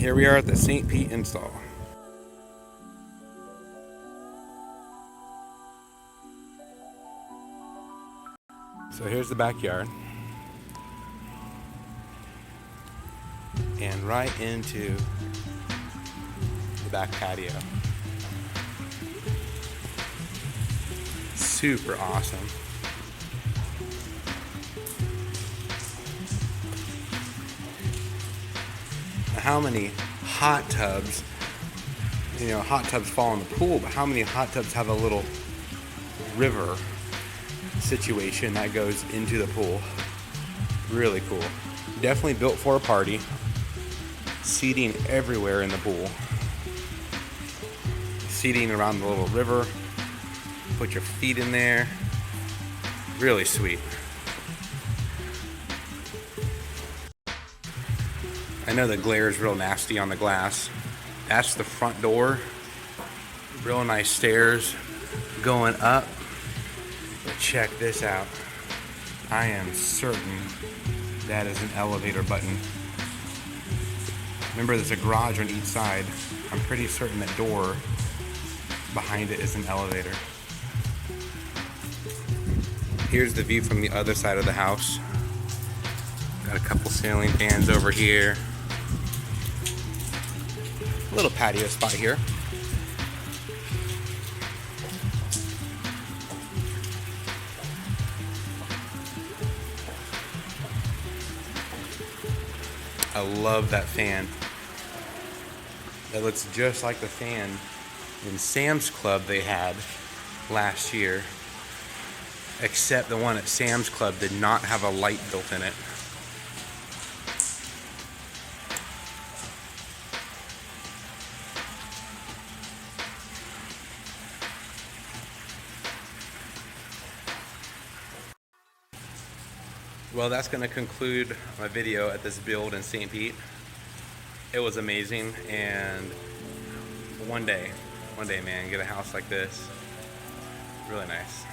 Here we are at the St. Pete install. So here's the backyard. And right into the back patio. Super awesome. How many hot tubs, hot tubs fall in the pool, but how many hot tubs have a little river situation that goes into the pool? Really cool. Definitely built for a party. Seating everywhere in the pool. Seating around the little river. Put your feet in there. Really sweet. I know the glare is real nasty on the glass. That's the front door. Real nice stairs going up. But check this out. I am certain that is an elevator button. Remember, there's a garage on each side. I'm pretty certain that door behind it is an elevator. Here's the view from the other side of the house. Got a couple ceiling fans over here. Little patio spot here. I love that fan. That looks just like the fan in Sam's Club they had last year, except the one at Sam's Club did not have a light built in it. Well, that's going to conclude my video at this build in St. Pete. It was amazing, and one day, man, get a house like this. Really nice.